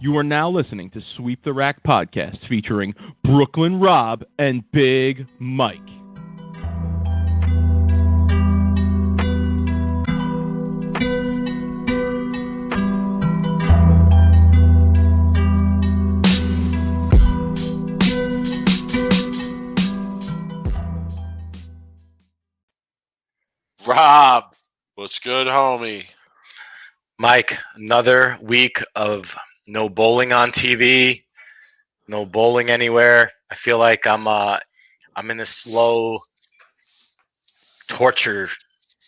You are now listening to Sweep the Rack podcast featuring Brooklyn Rob and Big Mike. Rob, what's good, homie? Mike, another week of no bowling on TV, no bowling anywhere. I feel like I'm in the slow torture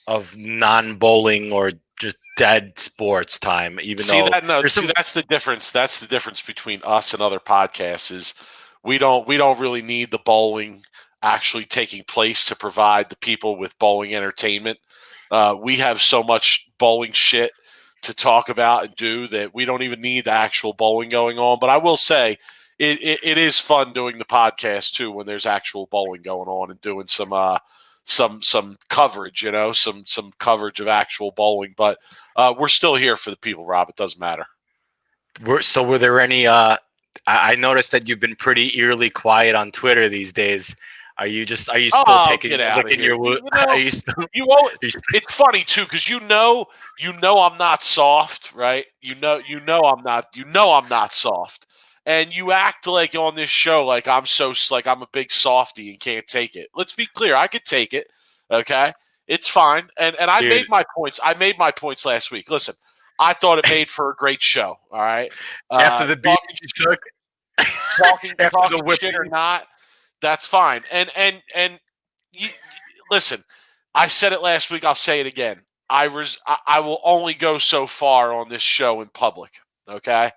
of non-bowling or just dead sports time. That's the difference. That's the difference between us and other podcasts. Is we don't really need the bowling actually taking place to provide the people with bowling entertainment. We have so much bowling shit to talk about and do that we don't even need the actual bowling going on. But I will say it is fun doing the podcast too when there's actual bowling going on and doing some coverage, some coverage of actual bowling. But we're still here for the people, Rob. It doesn't matter. Were there any I noticed that you've been pretty eerily quiet on Twitter these days. Are you still taking licking your wood? It's funny too because you know I'm not soft, right? You know I'm not soft, and you act like on this show like I'm a big softy and can't take it. Let's be clear, I could take it. Okay, it's fine, and I made my points. I made my points last week. Listen, I thought it made for a great show. All right, after the beat you took, talking shit or not. That's fine. And listen, I said it last week. I'll say it again. I will only go so far on this show in public. Okay.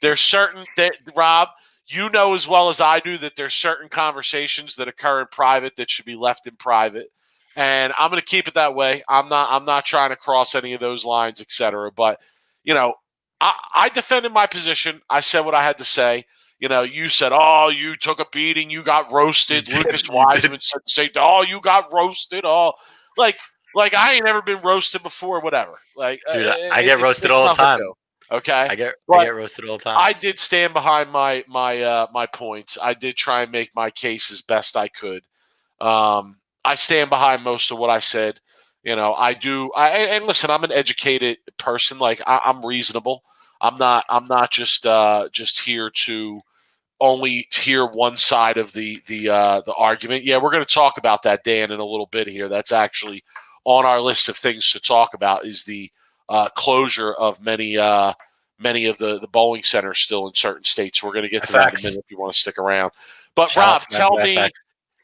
There's certain that Rob, you know as well as I do that there's certain conversations that occur in private that should be left in private. And I'm going to keep it that way. I'm not trying to cross any of those lines, etc. But I defended my position. I said what I had to say. You said, "Oh, you took a beating. You got roasted." Lucas Wiseman said, "Oh, you got roasted." Oh, like I ain't never been roasted before. Whatever. Like, dude, I get roasted all the time. Okay, I get roasted all the time. I did stand behind my points. I did try and make my case as best I could. I stand behind most of what I said. I do. And listen, I'm an educated person. Like I'm reasonable. I'm not just here to only hear one side of the argument. Yeah, we're going to talk about that, Dan, in a little bit here. That's actually on our list of things to talk about is the closure of many of the bowling centers still in certain states. We're going to get to that in a minute if you want to stick around. But Rob, tell me,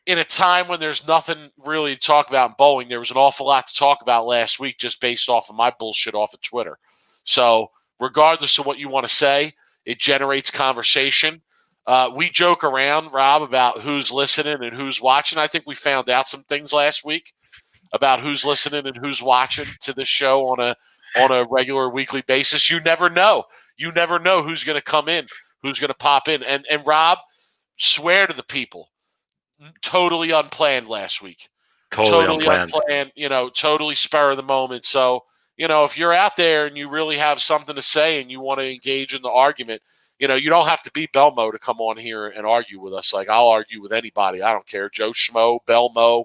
in a time when there's nothing really to talk about in bowling, there was an awful lot to talk about last week just based off of my bullshit off of Twitter. So regardless of what you want to say, it generates conversation. We joke around, Rob, about who's listening and who's watching. I think we found out some things last week about who's listening and who's watching to this show on a regular weekly basis. You never know. You never know who's going to come in, who's going to pop in. And Rob, swear to the people, totally unplanned last week. Totally unplanned. Totally spur of the moment. So, if you're out there and you really have something to say and you want to engage in the argument, you don't have to be Belmo to come on here and argue with us. Like, I'll argue with anybody. I don't care. Joe Schmo, Belmo,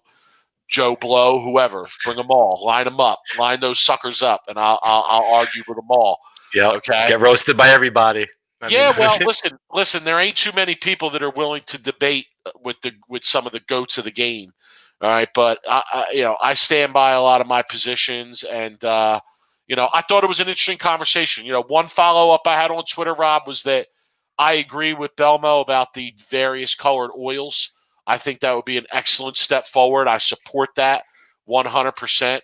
Joe Blow, whoever. Bring them all. Line them up. Line those suckers up, and I'll argue with them all. Yeah. Okay. Get roasted by everybody. Listen. There ain't too many people that are willing to debate with some of the goats of the game. All right, but I stand by a lot of my positions, and I thought it was an interesting conversation. One follow-up I had on Twitter, Rob, was that I agree with Belmo about the various colored oils. I think that would be an excellent step forward. I support that 100%.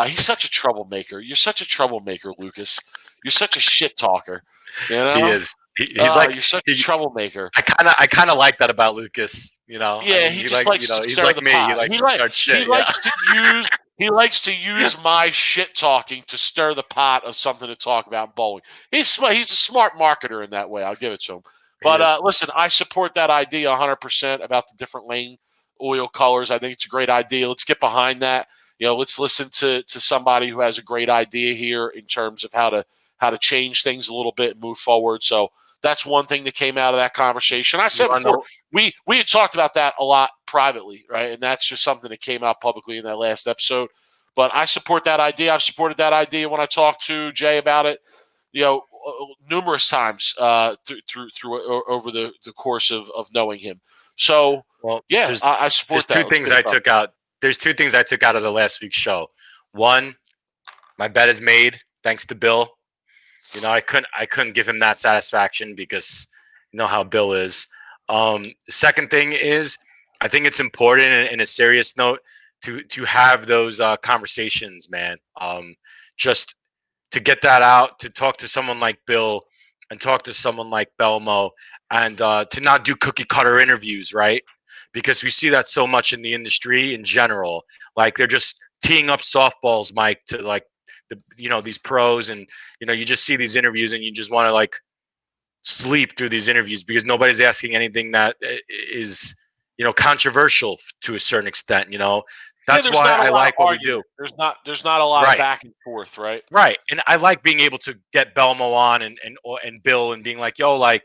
He's such a troublemaker. You're such a troublemaker, Lucas. You're such a shit talker. He is. He's like you're such a troublemaker. I kind of like that about Lucas. Yeah, he just likes to stir the pot. He likes to start shit. He likes to use my shit talking to stir the pot of something to talk about in bowling. He's a smart marketer in that way. I'll give it to him. But listen, I support that idea 100% about the different lane oil colors. I think it's a great idea. Let's get behind that. let's listen to somebody who has a great idea here in terms of how to change things a little bit and move forward. So that's one thing that came out of that conversation. I said before, we had talked about that a lot privately, right? And that's just something that came out publicly in that last episode. But I support that idea. I've supported that idea when I talked to Jay about it, numerous times through over the course of knowing him. So, I support that. There's two things I took out. There's two things I took out of the last week's show. One, my bet is made thanks to Bill. I couldn't give him that satisfaction because you know how Bill is. The second thing is, I think it's important in a serious note to have those conversations, man. Just to get that out, to talk to someone like Bill and talk to someone like Belmo, and to not do cookie cutter interviews, right? Because we see that so much in the industry in general. Like they're just teeing up softballs, Mike, to like these pros, and you just see these interviews and you just want to like sleep through these interviews because nobody's asking anything that is controversial to a certain extent. That's why I like what we do. There's not a lot of back and forth, right? Right, and I like being able to get Belmo on and Bill and being like, yo, like,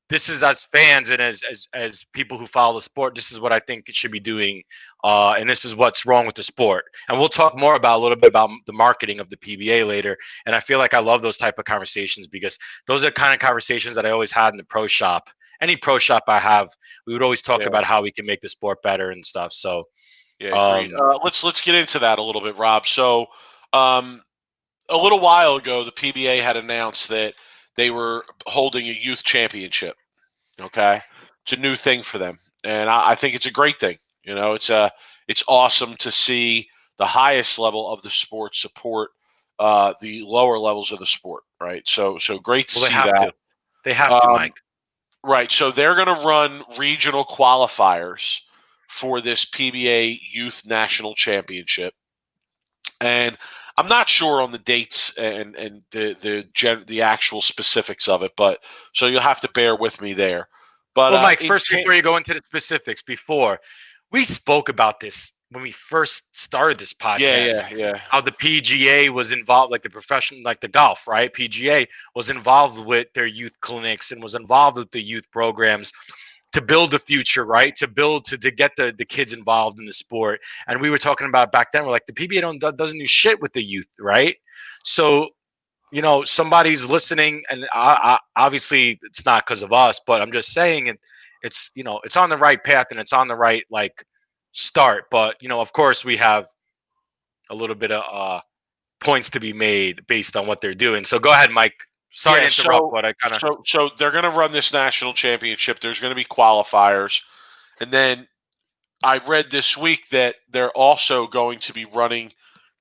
this is as fans and as people who follow the sport, this is what I think it should be doing, and this is what's wrong with the sport. And we'll talk more a little bit about the marketing of the PBA later. And I feel like I love those type of conversations because those are the kind of conversations that I always had in the pro shop. Any pro shop I have, we would always talk about how we can make the sport better and stuff. So, agreed. Let's get into that a little bit, Rob. So, a little while ago, the PBA had announced that they were holding a youth championship. Okay, it's a new thing for them, and I think it's a great thing. It's awesome to see the highest level of the sport support the lower levels of the sport, right? So great to see that. They have to, Mike. Right, so they're going to run regional qualifiers for this PBA Youth National Championship, and I'm not sure on the dates and the actual specifics of it, but so you'll have to bear with me there. But Mike, first before you go into the specifics, we spoke about this when we first started this podcast. Yeah. How the PGA was involved, like the profession, like the golf, right? PGA was involved with their youth clinics and was involved with the youth programs to build the future, right? To get the kids involved in the sport. And we were talking about back then, we're like, the PBA doesn't do shit with the youth, right? So, somebody's listening, and obviously it's not because of us, but I'm just saying it's it's on the right path and it's on the right start. But of course we have a little bit of points to be made based on what they're doing. So go ahead, Mike. Sorry to interrupt, but I kind of so they're going to run this national championship. There's going to be qualifiers, and then I read this week that they're also going to be running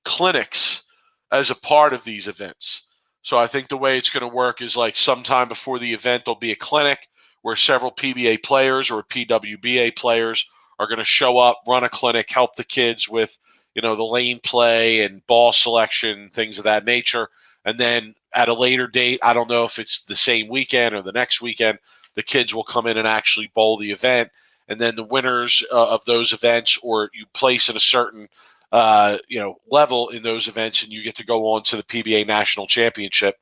clinics as a part of these events. So I think the way it's going to work is like sometime before the event, there'll be a clinic where several PBA players or PWBA players are going to show up, run a clinic, help the kids with, the lane play and ball selection, things of that nature. And then at a later date, I don't know if it's the same weekend or the next weekend, the kids will come in and actually bowl the event. And then the winners of those events, or you place at a certain level in those events, and you get to go on to the PBA National Championship.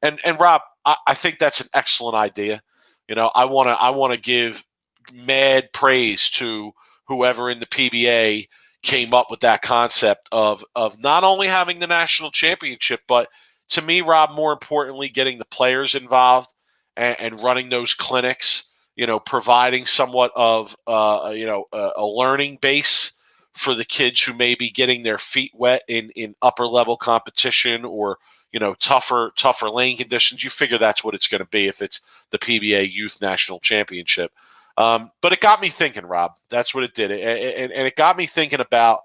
And Rob, I think that's an excellent idea. I want to give mad praise to whoever in the PBA came up with that concept of not only having the national championship, but to me, Rob, more importantly, getting the players involved and running those clinics. Providing somewhat of a learning base for the kids who may be getting their feet wet in upper level competition or tougher lane conditions. You figure that's what it's going to be if it's the PBA Youth National Championship. But it got me thinking, Rob. That's what it did, and it got me thinking about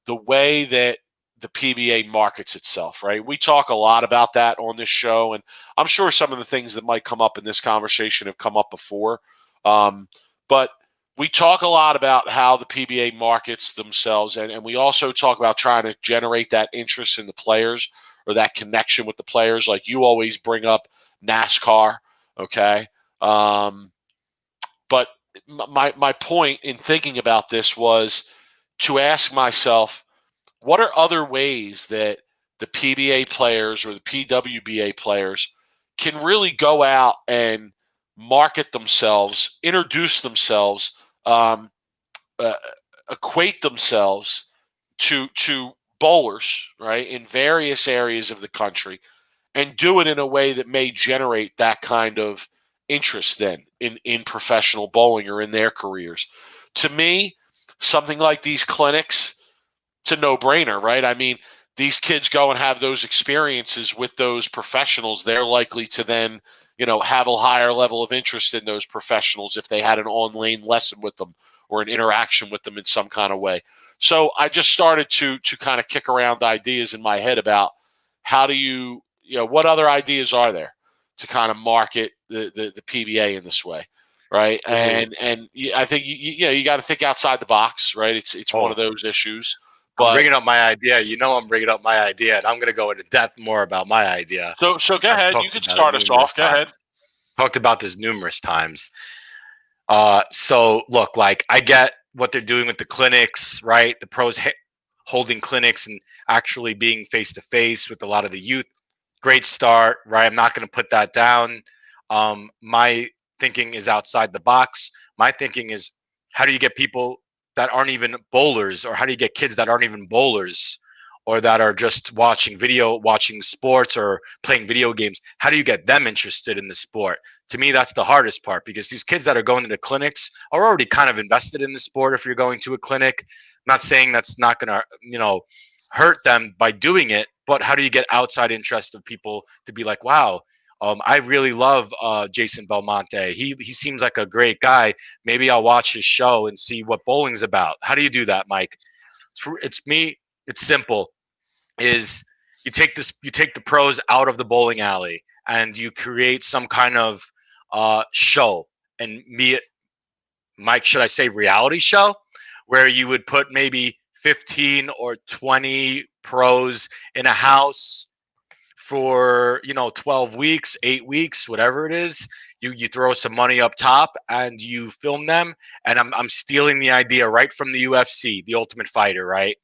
the way that the PBA markets itself. Right? We talk a lot about that on this show, and I'm sure some of the things that might come up in this conversation have come up before. But we talk a lot about how the PBA markets themselves, and we also talk about trying to generate that interest in the players or that connection with the players. Like you always bring up NASCAR, okay? But my point in thinking about this was to ask myself, what are other ways that the PBA players or the PWBA players can really go out and market themselves, introduce themselves, equate themselves to bowlers, right, in various areas of the country, and do it in a way that may generate that kind of interest then in professional bowling or in their careers. To me, something like these clinics, it's a no-brainer, right? I mean, these kids go and have those experiences with those professionals. They're likely to then, have a higher level of interest in those professionals if they had an on-lane lesson with them or an interaction with them in some kind of way. So I just started to kind of kick around ideas in my head about how do you what other ideas are there to kind of market the PBA in this way, right? And I think you got to think outside the box, right? It's one of those issues. But I'm bringing up my idea. I'm bringing up my idea, and I'm going to go into depth more about my idea. So go ahead. You can start us off. Go ahead. Talked about this numerous times. So look, like I get what they're doing with the clinics, right? The pros holding clinics and actually being face to face with a lot of the youth. Great start, right? I'm not going to put that down. My thinking is outside the box. My thinking is, how do you get people that aren't even bowlers, or how do you get kids that aren't even bowlers, or that are just watching sports or playing video games? How do you get them interested in the sport? To me, that's the hardest part, because these kids that are going to the clinics are already kind of invested in the sport. If you're going to a clinic, I'm not saying that's not going to, hurt them by doing it, but how do you get outside interest of people to be like, wow, I really love Jason Belmonte. He seems like a great guy. Maybe I'll watch his show and see what bowling's about. How do you do that, Mike? It's simple. Is you take the pros out of the bowling alley and you create some kind of show, and Mike, should I say reality show, where you would put maybe 15 or 20 pros in a house for 12 weeks, 8 weeks, whatever it is. You throw some money up top and you film them. And I'm stealing the idea right from the UFC, the Ultimate Fighter, right?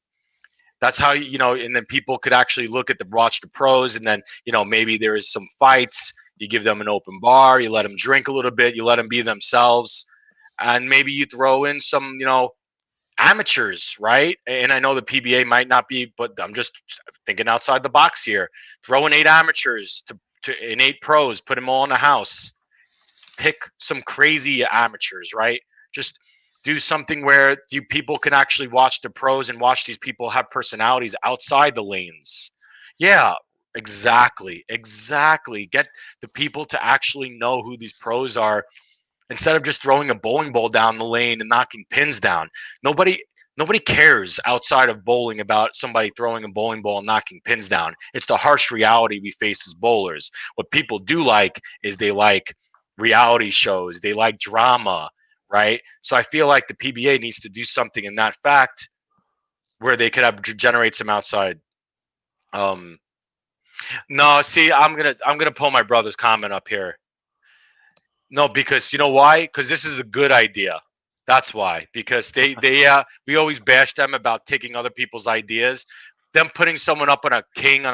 That's how and then people could actually watch the pros, and then maybe there is some fights. You give them an open bar, you let them drink a little bit, you let them be themselves, and maybe you throw in some amateurs, right? And I know the PBA might not be, but I'm just thinking outside the box here. Throw in 8 amateurs and 8 pros, put them all in a house. Pick some crazy amateurs, right? Just do something where people can actually watch the pros and watch these people have personalities outside the lanes. Yeah, exactly. Get the people to actually know who these pros are, instead of just throwing a bowling ball down the lane and knocking pins down. Nobody cares outside of bowling about somebody throwing a bowling ball and knocking pins down. It's the harsh reality we face as bowlers. What people do like is they like reality shows. They like drama, right? So I feel like the PBA needs to do something in that fact where they could generate some outside. No, see, I'm gonna pull my brother's comment up here. No, because you know why? Because this is a good idea. That's why. Because we always bash them about taking other people's ideas. Them putting someone up on a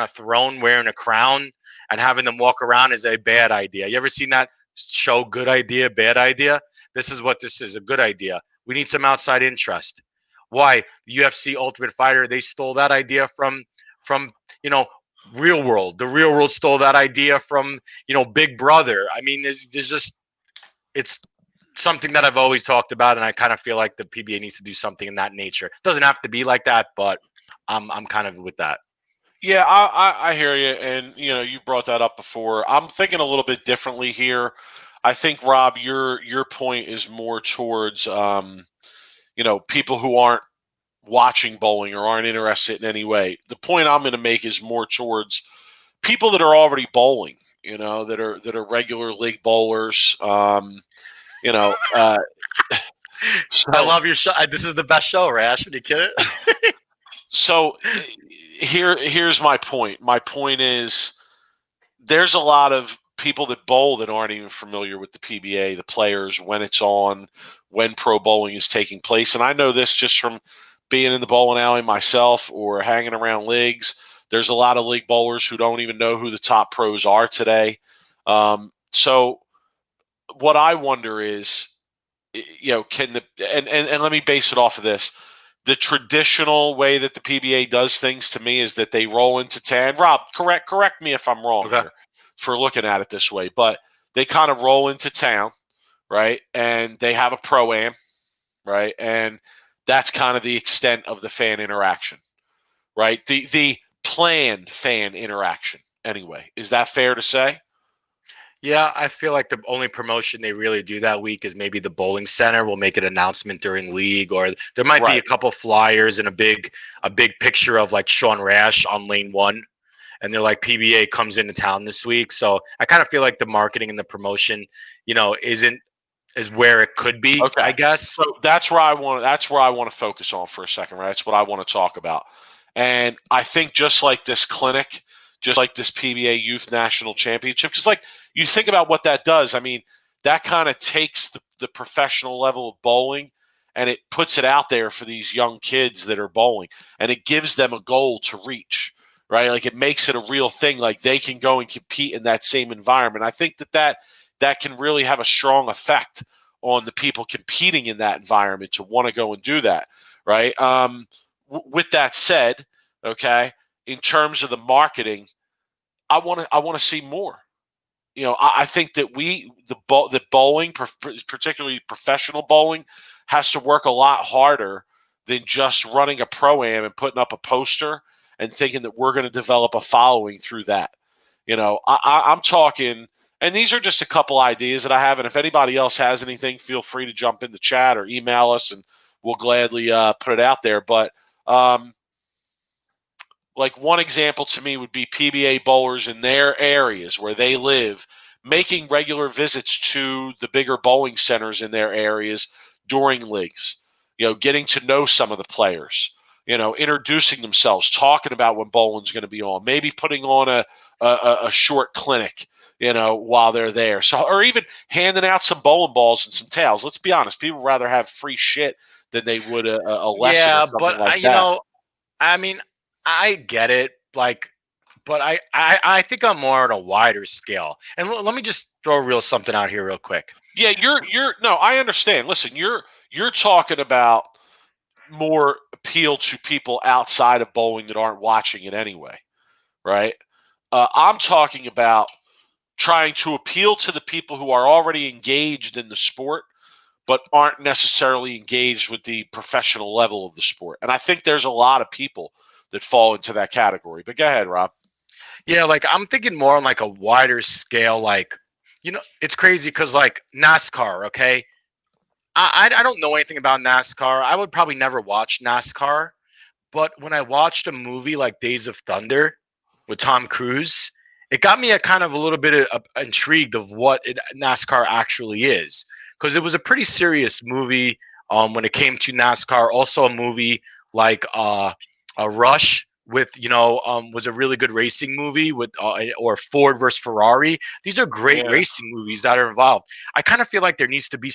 throne wearing a crown and having them walk around is a bad idea. You ever seen that show, Good Idea, Bad Idea? This is what this is, a good idea. We need some outside interest. Why? The UFC Ultimate Fighter, they stole that idea from Real World. The Real World stole that idea from Big Brother. I mean, there's just, it's something that I've always talked about, and I kind of feel like the PBA needs to do something in that nature. It doesn't have to be like that, but I'm kind of with that. Yeah, I hear you, and you brought that up before. I'm thinking a little bit differently here. I think, Rob, your point is more towards people who aren't watching bowling or aren't interested in any way. The point I'm going to make is more towards people that are already bowling, that are regular league bowlers. So, I love your show. This is the best show, Rash. Are you kidding? So here's my point. My point is, there's a lot of people that bowl that aren't even familiar with the PBA, the players, when it's on, when pro bowling is taking place. And I know this just from being in the bowling alley myself or hanging around leagues, there's a lot of league bowlers who don't even know who the top pros are today. So what I wonder is, can and let me base it off of this. The traditional way that the PBA does things to me is that they roll into 10. Rob, correct me if I'm wrong here for looking at it this way, but they kind of roll into town, right? And they have a pro-am, right? And that's kind of the extent of the fan interaction, right? The planned fan interaction, anyway. Is that fair to say? Yeah, I feel like the only promotion they really do that week is maybe the bowling center will make an announcement during league, or there might be a couple flyers and a big picture of like Sean Rash on lane 1, and they're like, PBA comes into town this week. So I kind of feel like the marketing and the promotion, is where it could be. Okay. I guess. So that's where I want to focus on for a second, right? That's what I want to talk about. And I think just like this clinic, just like this PBA Youth National Championship, because like you think about what that does. I mean, that kind of takes the professional level of bowling and it puts it out there for these young kids that are bowling, and it gives them a goal to reach, right? Like it makes it a real thing. Like they can go and compete in that same environment. I think that can really have a strong effect on the people competing in that environment to want to go and do that, right? With that said, okay, in terms of the marketing, I want to see more. I think that the bowling, particularly professional bowling, has to work a lot harder than just running a pro-am and putting up a poster and thinking that we're going to develop a following through that. I'm talking, and these are just a couple ideas that I have. And if anybody else has anything, feel free to jump in the chat or email us, and we'll gladly put it out there. But like one example to me would be PBA bowlers in their areas where they live, making regular visits to the bigger bowling centers in their areas during leagues, getting to know some of the players, introducing themselves, talking about when bowling's going to be on, maybe putting on a short clinic, while they're there. So, or even handing out some bowling balls and some towels. Let's be honest. People rather have free shit than they would a lesson. Yeah, but like I mean, I get it, but I think I'm more on a wider scale. And let me just throw something out here real quick. Yeah, no, I understand. Listen, you're talking about more appeal to people outside of bowling that aren't watching it anyway, right? I'm talking about trying to appeal to the people who are already engaged in the sport but aren't necessarily engaged with the professional level of the sport. And I think there's a lot of people that fall into that category. But go ahead, Rob. Yeah, like I'm thinking more on like a wider scale. Like, it's crazy because like NASCAR, okay? I don't know anything about NASCAR. I would probably never watch NASCAR. But when I watched a movie like Days of Thunder with Tom Cruise, it got me a little bit intrigued of what NASCAR actually is. Because it was a pretty serious movie when it came to NASCAR. Also a movie like Rush with, was a really good racing movie with or Ford versus Ferrari. These are great racing movies that are involved. I kind of feel like there needs to be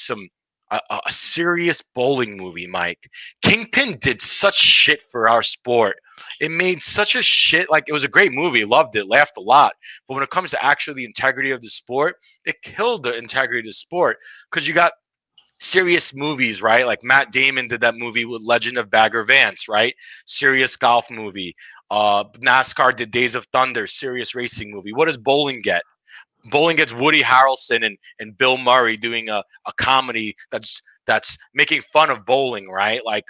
a serious bowling movie, Mike. Kingpin did such shit for our sport. It made such a shit. Like, it was a great movie. Loved it. Laughed a lot. But when it comes to actually the integrity of the sport, it killed the integrity of the sport. Because you got serious movies, right? Like Matt Damon did that movie with Legend of Bagger Vance, right? Serious golf movie. NASCAR did Days of Thunder, serious racing movie. What does bowling get? Bowling gets Woody Harrelson and Bill Murray doing a comedy that's making fun of bowling, right? Like,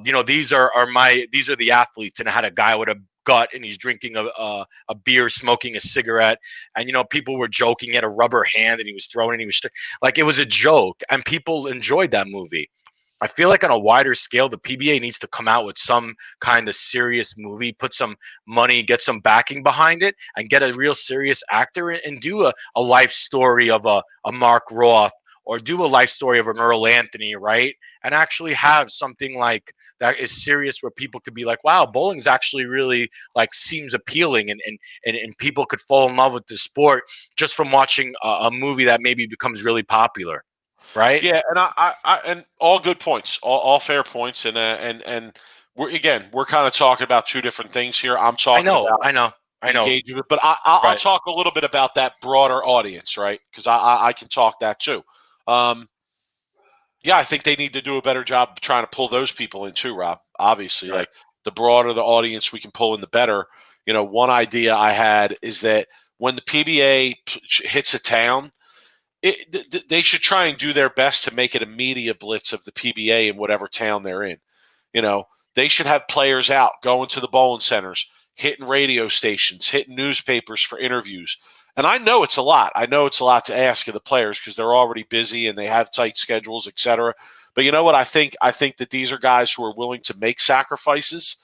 these are the athletes, and I had a guy with a gut and he's drinking a beer, smoking a cigarette, and people were joking. He had a rubber hand and he was throwing it. He was like, it was a joke, and people enjoyed that movie. I feel like on a wider scale, the PBA needs to come out with some kind of serious movie, put some money, get some backing behind it, and get a real serious actor and do a life story of a Mark Roth, or do a life story of an Earl Anthony, right? And actually have something like that is serious, where people could be like, wow, bowling's actually really like seems appealing, and people could fall in love with the sport just from watching a movie that maybe becomes really popular. Right. Yeah, and I and all good points, all fair points, and we're kind of talking about two different things here. I'm talking about I know. engagement, but I'll Right. talk a little bit about that broader audience, right? Because I can talk that too. Yeah, I think they need to do a better job trying to pull those people in too, Rob. Obviously, Right. like the broader the audience we can pull in, the better. You know, one idea I had is that when the PBA hits a town, they should try and do their best to make it a media blitz of the PBA in whatever town they're in. You know, they should have players out going to the bowling centers, hitting radio stations, hitting newspapers for interviews. And I know it's a lot. I know it's a lot to ask of the players because they're already busy and they have tight schedules, et cetera. But you know what? I think that these are guys who are willing to make sacrifices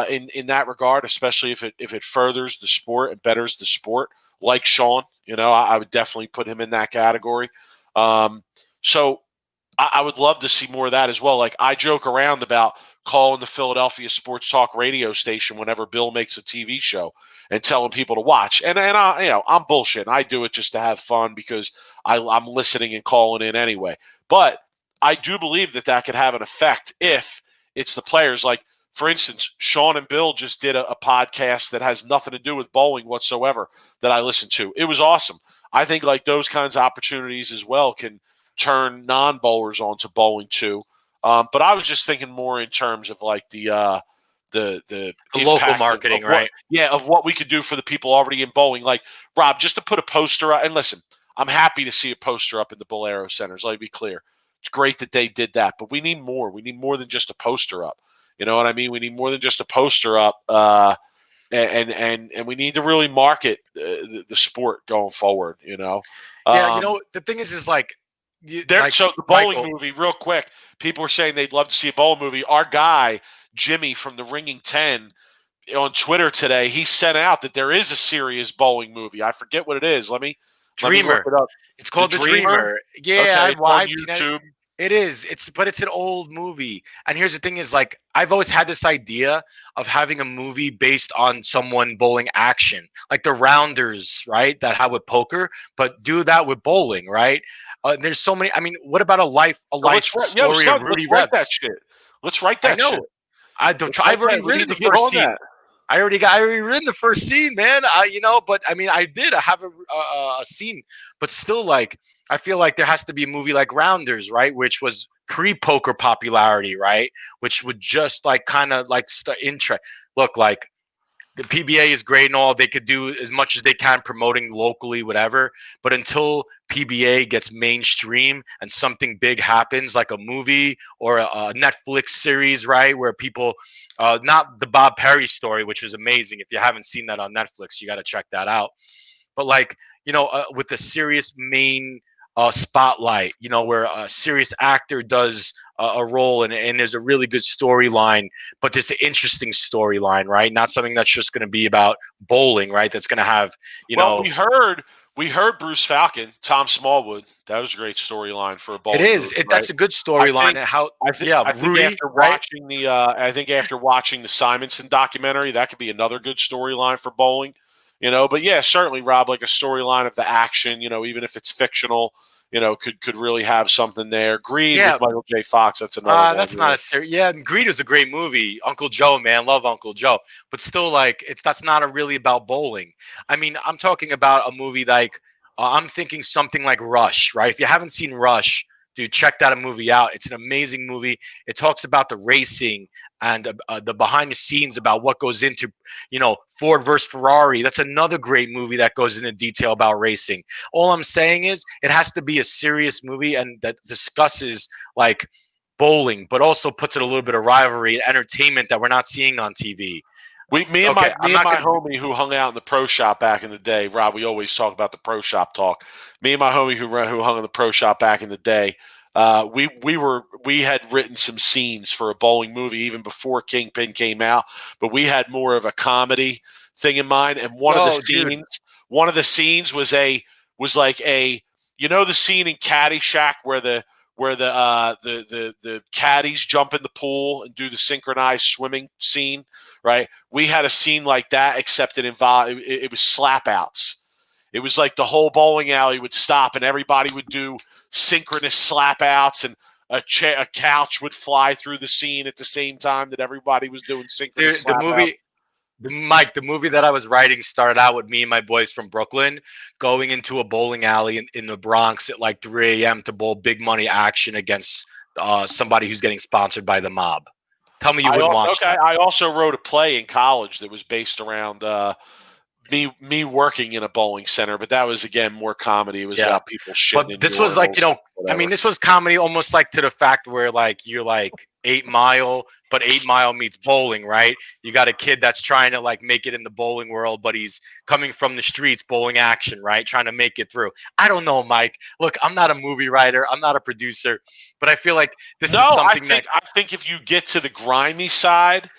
in that regard, especially if it furthers the sport and betters the sport. Like Sean, you know, I would definitely put him in that category. So I would love to see more of that as well. Like I joke around about calling the Philadelphia Sports Talk radio station whenever Bill makes a TV show and telling people to watch. And I, you know, I'm bullshitting. I do it just to have fun because I'm listening and calling in anyway. But I do believe that could have an effect if it's the players. Like, for instance, Sean and Bill just did a podcast that has nothing to do with bowling whatsoever that I listened to. It was awesome. I think like those kinds of opportunities as well can turn non-bowlers onto bowling too. But I was just thinking more in terms of like the local marketing, right? Yeah, of what we could do for the people already in bowling. Like, Rob, just to put a poster up, and listen, I'm happy to see a poster up in the Bowlero centers. Let me be clear. It's great that they did that, but we need more. We need more than just a poster up. You know what I mean? We need more than just a poster up, and we need to really market the sport going forward. You know? Yeah, you know the thing is like. So the bowling movie, real quick, people were saying they'd love to see a bowling movie. Our guy, Jimmy from the Ringing 10, on Twitter today, he sent out that there is a serious bowling movie. I forget what it is. Let me Dreamer. look it up. It's called The Dreamer. Yeah, okay, I've seen YouTube. It is. But it's an old movie. And here's the thing is like I've always had this idea of having a movie based on someone bowling action. Like the Rounders, right? That have with poker, but do that with bowling, right? There's so many. I mean, what about a life story of Rudy Reps? That shit. Let's write that shit. I've already written the first scene. I already written the first scene, man. You know, but I mean, I have a scene, but still, like, I feel like there has to be a movie like Rounders, right, which was pre-poker popularity, right, which would just like kind of like look like. The PBA is great and all. They could do as much as they can promoting locally, whatever. But until PBA gets mainstream and something big happens, like a movie or a Netflix series, right, where people, not the Bob Perry story, which is amazing. If you haven't seen that on Netflix, you got to check that out. But like, you know, with a serious main spotlight, you know, where a serious actor does a role and there's a really good storyline, but there's an interesting storyline, right? Not something that's just going to be about bowling, right? That's going to have, you know. We heard Bruce Falcon, Tom Smallwood. That was a great storyline for a bowling. It is. Movie, right? That's a good storyline. I think after watching the Simonson documentary, that could be another good storyline for bowling. You know, but yeah, certainly, Rob, like a storyline of the action, you know, even if it's fictional, you know, could really have something there. Greed with Michael J. Fox, that's another one. That's not a serious. Yeah, and Greed was a great movie. Uncle Joe, man, love Uncle Joe. But still, like, that's not really about bowling. I mean, I'm talking about a movie like, I'm thinking something like Rush, right? If you haven't seen Rush, dude, check that movie out. It's an amazing movie. It talks about the racing and the behind the scenes about what goes into, you know, Ford versus Ferrari. That's another great movie that goes into detail about racing. All I'm saying is it has to be a serious movie and that discusses like bowling, but also puts it a little bit of rivalry and entertainment that we're not seeing on TV. Me and my homie who hung out in the pro shop back in the day, Rob, we always talk about the pro shop talk. Me and my homie who hung in the pro shop back in the day, we had written some scenes for a bowling movie even before Kingpin came out, but we had more of a comedy thing in mind. And one of the scenes was like you know, the scene in Caddyshack where the caddies jump in the pool and do the synchronized swimming scene, right? We had a scene like that, except it was slap outs. It was like the whole bowling alley would stop and everybody would do synchronous slap outs. And a couch would fly through the scene at the same time that everybody was doing synchronous Dude, the movie that I was writing started out with me and my boys from Brooklyn going into a bowling alley in the Bronx at like 3 a.m. to bowl big money action against somebody who's getting sponsored by the mob. Tell me you wouldn't watch that. I also wrote a play in college that was based around me working in a bowling center, but that was, again, more comedy. It was about people shitting. But this was like, I mean, this was comedy almost like to the fact where like you're like 8 Mile, but 8 Mile meets bowling, right? You got a kid that's trying to like make it in the bowling world, but he's coming from the streets, bowling action, right? Trying to make it through. I don't know, Mike. Look, I'm not a movie writer. I'm not a producer, but I feel like this is something I think if you get to the grimy side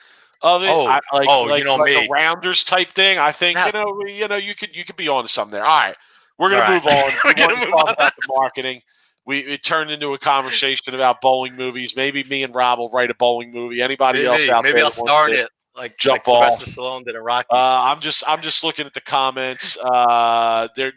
of it, like a Rounders type thing, I think you could be on to something there. All right, we're gonna move on. We're gonna talk about the marketing. It turned into a conversation about bowling movies. Maybe me and Rob will write a bowling movie. Anybody else out there? Maybe I'll start it. Like Sylvester Stallone did a Rocky. I'm just looking at the comments.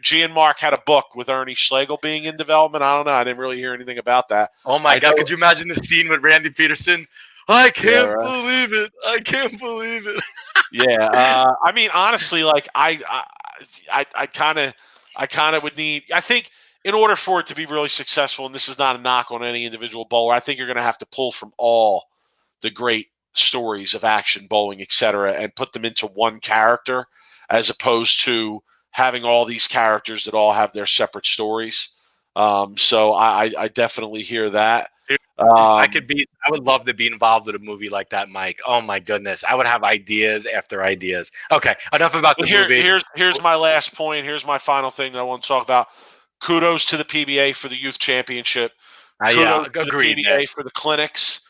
Gian Mark had a book with Ernie Schlegel being in development. I don't know. I didn't really hear anything about that. Oh my God! Could you imagine the scene with Randy Peterson? I can't believe it. I can't believe it. Yeah. I mean, honestly, like I kind of would need. I think in order for it to be really successful, and this is not a knock on any individual bowler, I think you're going to have to pull from all the great stories of action bowling, et cetera, and put them into one character, as opposed to having all these characters that all have their separate stories. So I definitely hear that. I would love to be involved with a movie like that, Mike. Oh my goodness. I would have ideas after ideas. Okay. Enough about the movie. Here's my last point. Here's my final thing that I want to talk about. Kudos to the PBA for the youth championship. Kudos to the PBA for the clinics.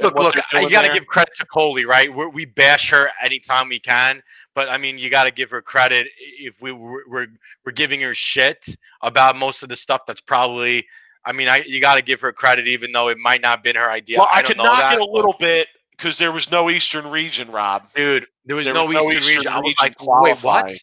Look, you got to give credit to Coley, right? We bash her anytime we can, but I mean, you got to give her credit. If we're giving her shit about most of the stuff that's probably, I mean, you got to give her credit, even though it might not have been her idea. Well, I can knock it a little bit because there was no Eastern region, Rob. Dude, there was no Eastern region. I was like, wait, what?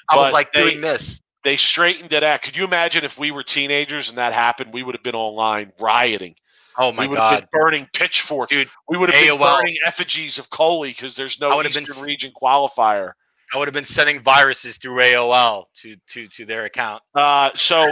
I was like doing this. They straightened it out. Could you imagine if we were teenagers and that happened? We would have been online rioting. Oh my God! We would have been burning pitchforks. Dude, we would have been burning effigies of Coley because there's no Eastern region qualifier. I would have been sending viruses through AOL to their account. So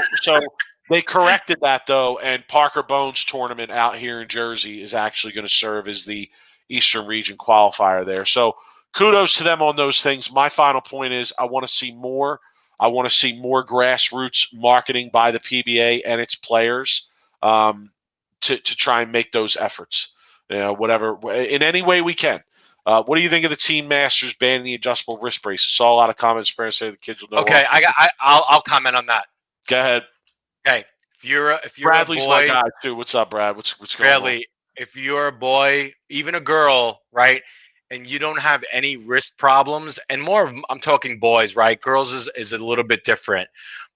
they corrected that though, and Parker Bones tournament out here in Jersey is actually going to serve as the Eastern region qualifier there. So kudos to them on those things. My final point is I want to see more. I want to see more grassroots marketing by the PBA and its players. To try and make those efforts, whatever, in any way we can. What do you think of the Team Masters banning the adjustable wrist braces? Saw a lot of comments saying the kids will know. Okay, I'll comment on that. Go ahead. Okay, if you're Bradley's a boy, my guy too. What's up, Brad? What's going on? Bradley, if you're a boy, even a girl, right, and you don't have any wrist problems, and I'm talking boys, right? Girls is a little bit different.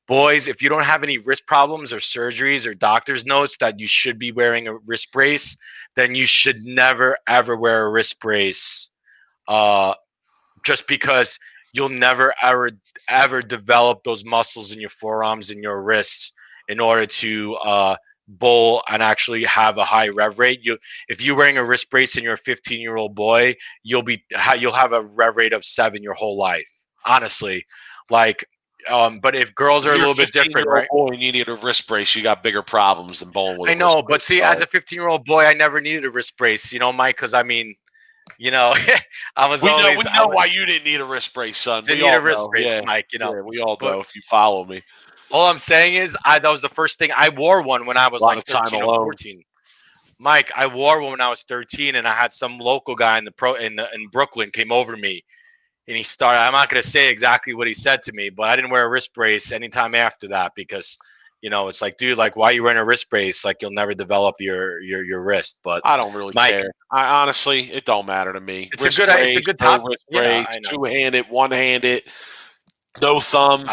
Boys, if you don't have any wrist problems or surgeries or doctor's notes that you should be wearing a wrist brace, then you should never, ever wear a wrist brace just because you'll never, ever develop those muscles in your forearms and your wrists in order to bowl and actually have a high rev rate. If you're wearing a wrist brace and you're a 15-year-old boy, you'll have a rev rate of 7 your whole life, honestly. Like, but if girls are a little bit different, right? Boy, you need a wrist brace. You got bigger problems than bowling with. I know, but see, as a 15-year-old boy, I never needed a wrist brace, Mike. Because I mean, I was. We know why you didn't need a wrist brace, son. Didn't need a wrist brace, Mike. Yeah, we all know if you follow me. All I'm saying is, that was the first thing I wore one when I was like 13 or 14. Mike, I wore one when I was 13, and I had some local guy in Brooklyn came over to me. And he started, I'm not going to say exactly what he said to me, but I didn't wear a wrist brace anytime after that because, it's like, dude, like, why are you wearing a wrist brace? Like, you'll never develop your wrist. But I don't really care. I honestly, it don't matter to me. It's a good topic. Wrist brace, two-handed, one-handed, no thumb,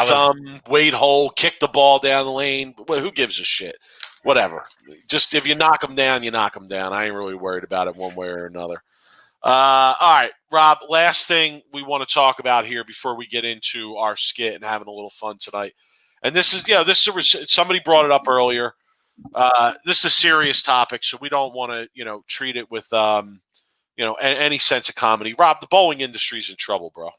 weight hole, kick the ball down the lane. Well, who gives a shit? Whatever. Just if you knock them down, you knock them down. I ain't really worried about it one way or another. All right, Rob, last thing we want to talk about here before we get into our skit and having a little fun tonight. And this is somebody brought it up earlier. this is a serious topic, so we don't want to, treat it with, any sense of comedy. Rob, the bowling industry's in trouble, bro.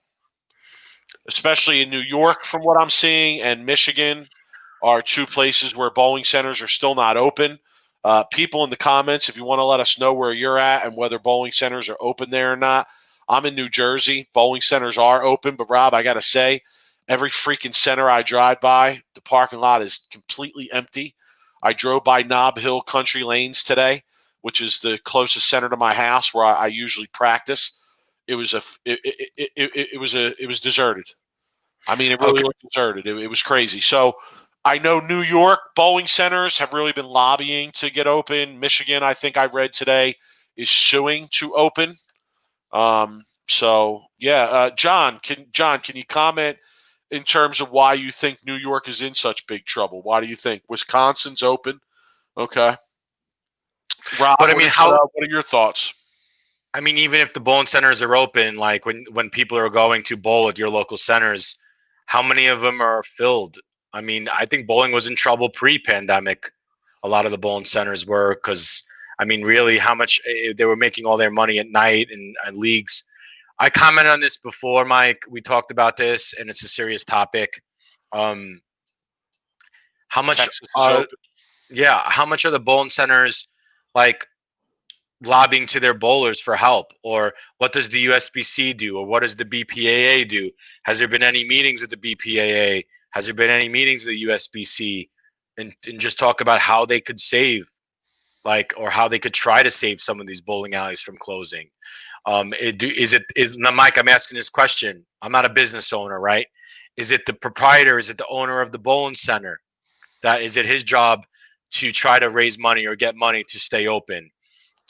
Especially in New York, from what I'm seeing, and Michigan are two places where bowling centers are still not open. People in the comments, if you want to let us know where you're at and whether bowling centers are open there or not. I'm in New Jersey. Bowling centers are open, but Rob, I got to say, every freaking center I drive by, the parking lot is completely empty. I drove by Nob Hill Country Lanes today, which is the closest center to my house where I usually practice. It was deserted. I mean, it really looked deserted. It was crazy. So I know New York bowling centers have really been lobbying to get open. Michigan, I think I read today, is suing to open. John, can you comment in terms of why you think New York is in such big trouble? Why do you think Wisconsin's open? Okay. Rob, but I mean, what are your thoughts? I mean, even if the bowling centers are open, like when people are going to bowl at your local centers, how many of them are filled? I mean, I think bowling was in trouble pre-pandemic. A lot of the bowling centers were, because I mean, really, how much they were making all their money at night and leagues. I commented on this before, Mike. We talked about this, and it's a serious topic. How much? How much are the bowling centers like lobbying to their bowlers for help? Or what does the USBC do? Or what does the BPAA do? Has there been any meetings with the BPAA? Has there been any meetings with the USBC? And just talk about how they could save, or how they could try to save some of these bowling alleys from closing. Now, Mike, I'm asking this question. I'm not a business owner, right? Is it the proprietor? Is it the owner of the bowling center? Is it his job to try to raise money or get money to stay open?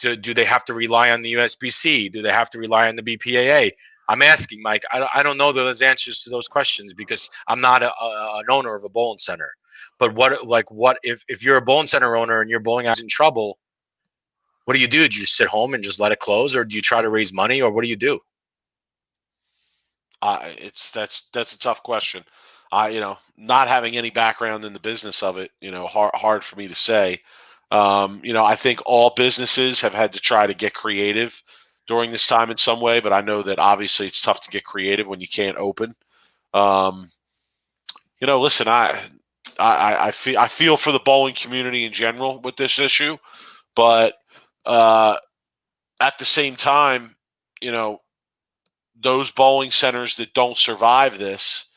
Do they have to rely on the USBC? Do they have to rely on the BPAA? I'm asking, Mike. I don't know those answers to those questions because I'm not an owner of a bowling center. But what if you're a bowling center owner and your bowling alley is in trouble? What do you do? Do you just sit home and just let it close, or do you try to raise money, or what do you do? That's a tough question. Not having any background in the business of it, hard for me to say. I think all businesses have had to try to get creative during this time in some way, but I know that obviously it's tough to get creative when you can't open. Listen, I feel for the bowling community in general with this issue, but at the same time, those bowling centers that don't survive this,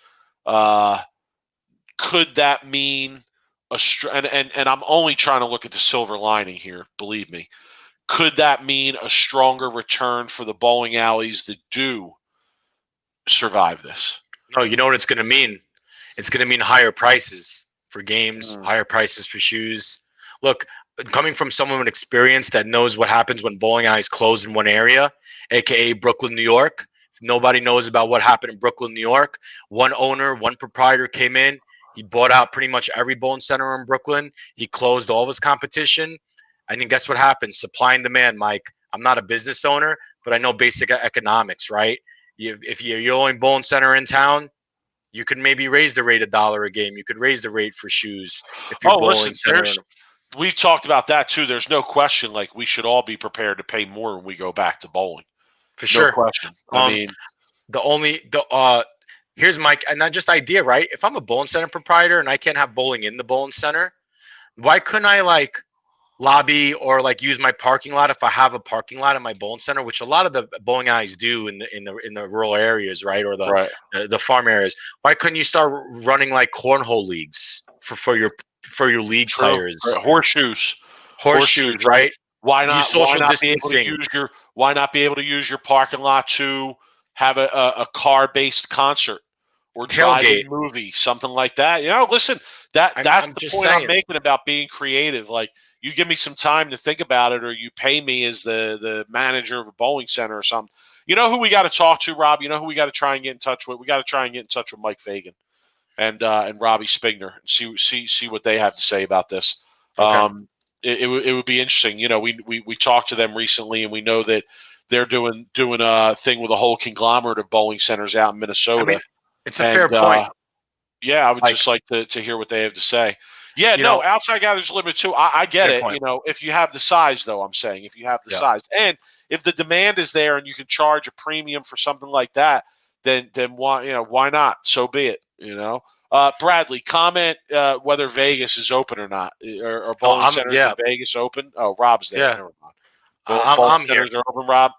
could that mean and I'm only trying to look at the silver lining here, believe me. Could that mean a stronger return for the bowling alleys that do survive this? No, you know what it's going to mean? It's going to mean higher prices for games, higher prices for shoes. Look, coming from someone with experience that knows what happens when bowling alleys close in one area, aka Brooklyn, New York. If nobody knows about what happened in Brooklyn, New York, one owner, one proprietor came in. He bought out pretty much every bowling center in Brooklyn. He closed all of his competition. And then guess what happens? Supply and demand, Mike. I'm not a business owner, but I know basic economics, right? If you're the only bowling center in town, you could maybe raise the rate $1 a game. You could raise the rate for shoes if you're bowling center. We've talked about that too. There's no question. Like, we should all be prepared to pay more when we go back to bowling. For sure. No question. I mean, here's my, and not just idea, right? If I'm a bowling center proprietor and I can't have bowling in the bowling center, why couldn't I lobby or use my parking lot if I have a parking lot in my bowling center, which a lot of the bowling alleys do in the rural areas, right? Or the farm areas. Why couldn't you start running cornhole leagues for your league players? Horseshoes, right? Why not be able to use your parking lot to have a car-based concert or drive-in movie, something like that? Listen, that's the point I'm making about being creative. You give me some time to think about it, or you pay me as the manager of a bowling center or something. You know who we got to talk to, Rob? You know who we got to try and get in touch with? We got to try and get in touch with Mike Fagan and Robbie Spigner and see what they have to say about this. Okay. It would be interesting. We talked to them recently, and we know that they're doing a thing with a whole conglomerate of bowling centers out in Minnesota. I mean, it's a fair point. Yeah, I would just like to hear what they have to say. Yeah, You no, know, outside guy, there's a limit too. I get fair it. point. If you have the size, though, I'm saying if you have the Yeah. size, and if the demand is there, and you can charge a premium for something like that, then why not? So be it. Bradley, comment whether Vegas is open or not, or Oh, bowling centers in Vegas open. Oh, Rob's there. Yeah. Never mind. Bowling I'm here. centers are open, Rob.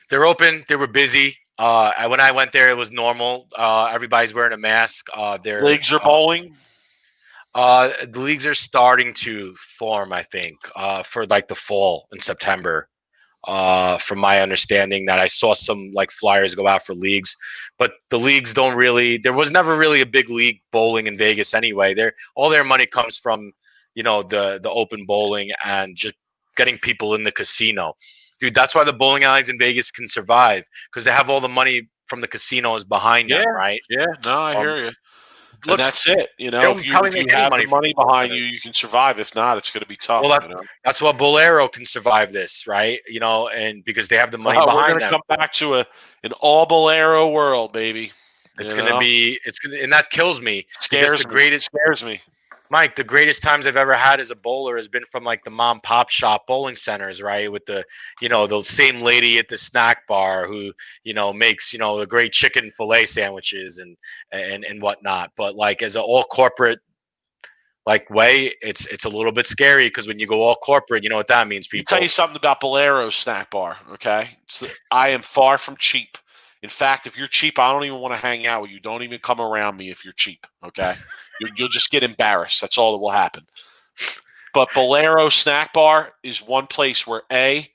They're open. They were busy. When I went there, it was normal. Everybody's wearing a mask. Leagues are bowling. The leagues are starting to form, I think, for like the fall in September. From my understanding, that I saw some like flyers go out for leagues, but the leagues don't really. There was never really a big league bowling in Vegas anyway. All their money comes from, the open bowling and just getting people in the casino. Dude, that's why the bowling alleys in Vegas can survive, because they have all the money from the casinos behind them, right? Yeah, no, I hear you. And Look, that's it. they'll If you probably make any have money the from money the bowling behind centers. you can survive. If not, it's going to be tough. Well, that's what Bolero can survive this, right? And because they have the money We're behind going to them. come back to an all Bolero world, baby. It's going to be, and that kills me. Scares me. Mike, the greatest times I've ever had as a bowler has been from like the mom pop shop bowling centers, right? With the same lady at the snack bar who, makes, the great chicken fillet sandwiches and whatnot. But like as an all corporate like way, it's a little bit scary, because when you go all corporate, you know what that means, people. I'll tell you something about Bolero snack bar, okay? I am far from cheap. In fact, if you're cheap, I don't even want to hang out with you. Don't even come around me if you're cheap, okay? You'll just get embarrassed. That's all that will happen. But Bolero snack bar is one place where, I